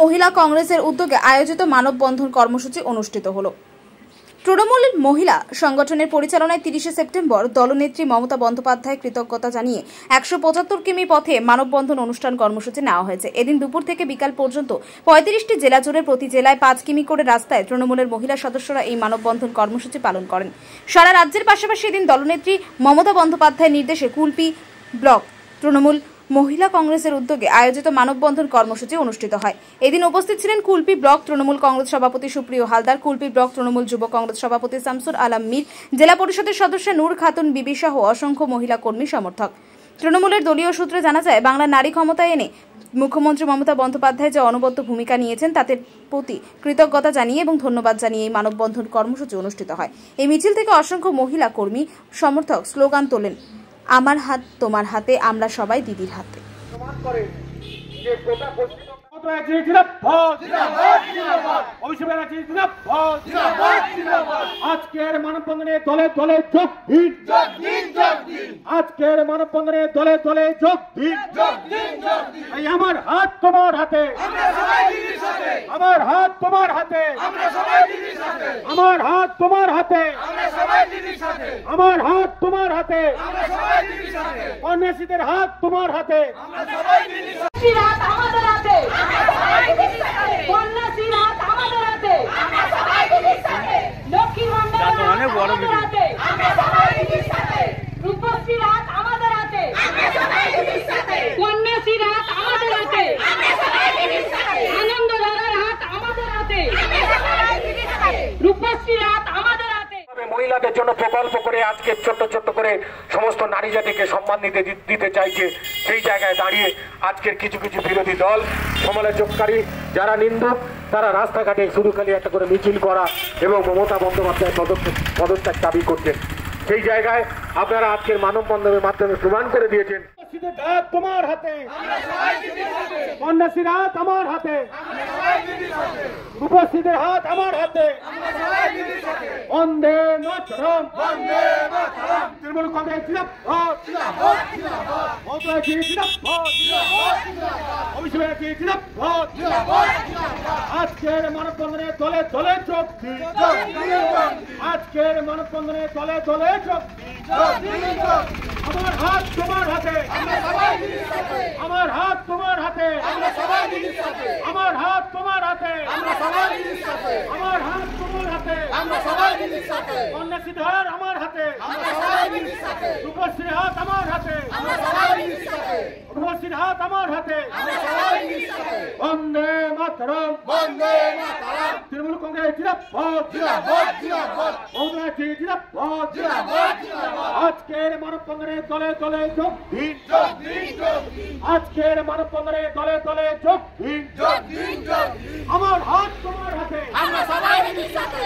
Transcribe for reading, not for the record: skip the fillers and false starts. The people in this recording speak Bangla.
মহিলা কংগ্রেসের উদ্যোগে আয়োজিত মানববন্ধন কর্মসূচি অনুষ্ঠিত হলো। তৃণমূল মহিলা সংগঠনের পরিচালনায় 30 সেপ্টেম্বর দলনেত্রী মমতা বন্দ্যোপাধ্যায় কৃতজ্ঞতা জানিয়ে 175 কিমি পথে মানববন্ধন অনুষ্ঠান কর্মসূচি নেওয়া হয়েছে। এদিন দুপুর থেকে বিকাল পর্যন্ত 35টি জেলা জুড়ে প্রতি জেলায় 5 কিমি করে রাস্তায় তৃণমূলের মহিলা সদস্যরা এই মানববন্ধন কর্মসূচি পালন করেন। সারা রাজ্যের পাশাপাশি এদিন দলনেত্রী মমতা বন্দ্যোপাধ্যায়ের নির্দেশে কুলপি ব্লক তৃণমূল মহিলা কংগ্রেসের উদ্যোগে আয়োজিত মানববন্ধন কর্মসূচি অনুষ্ঠিত হয়। এদিন উপস্থিত ছিলেন কুলপি ব্লক তৃণমূল কংগ্রেস সভাপতি সুপ্রিয় হালদার, কুলপি ব্লক তৃণমূল যুব কংগ্রেস সভাপতি শামসুর আলম মীর, জেলা পরিষদের সদস্য নূর খাতুন বিবি সহ অসংখ্য মহিলা কর্মী সমর্থক। তৃণমূলের দলীয় সূত্রে জানা যায়, বাংলার নারী ক্ষমতায় এনে মুখ্যমন্ত্রী মমতা বন্দ্যোপাধ্যায় যে অনবদ্য ভূমিকা নিয়েছেন তাতে প্রতি কৃতজ্ঞতা জানিয়ে এবং ধন্যবাদ জানিয়ে এই মানববন্ধন কর্মসূচি অনুষ্ঠিত হয়। এই মিছিল থেকে অসংখ্য মহিলা কর্মী সমর্থক স্লোগান তোলেন, আমার হাত তোমার হাতে, আমরা সবাই দিদির হাতে। আজকের মানববন্ধনে দলে দলে যোগ দিন, আজকের মানববন্ধনে দলে দলে যোগ দিন। আমার হাত তোমার হাতে, আমার হাত তোমার হাতে, আমার হাত তোমার হাতে, আমার হাত তোমার হাতে, কন্যাশ্রীদের হাত তোমার হাতে, মহিলাদের জন্য প্রকল্প করে আজকে ছোট্ট ছোট্ট করে সমস্ত নারী জাতিকে সম্মান দিতে চাইছে। সেই জায়গায় দাঁড়িয়ে আজকের কিছু কিছু বিরোধী দল, সমালোচককারী যারা নিন্দুক, তারা রাস্তাঘাটে শুধু খালি একটা করে মিছিল করা এবং মমতা বন্দ্যোপাধ্যায় পদত্যাগ দাবি করছেন। সেই জায়গায় আপনারা আজকের মানববন্ধনের মাধ্যমে প্রমাণ করে দিয়েছেন, তোমার হাতে, কন্যাশ্রীর হাত আমার হাতে, রূপশ্রীদের হাত আমার হাতে, বন্দে মাতরম, তৃণমূল কংগ্রেস জিন্দাবাদ, আজকের মানববন্ধনে দলে দলে যোগ দিন, আজকের মানববন্ধনে দলে দলে যোগ দিন। আমার হাত তোমার হাতে, আমার হাত তোমার হাতে, আমার হাত তোমার হাতে, আমার হাত তোমার হাতে, কন্যাশ্রীধর আমার হাতে, রূপশ্রীর হাত আমার হাতে, রূপশ্রীর হাত আমার হাতে, বন্দে মাতরম, তৃণমূল কংগ্রেস জিন্দাবাদ, জিন্দাবাদ, আজকের মানববন্ধনে দলে দলে যোগ দিন, আজকের মানববন্ধনে দলে দলে যোগ দিন। আমার হাত তোমার হাতে, আমরা সবাই দিদির সাথে।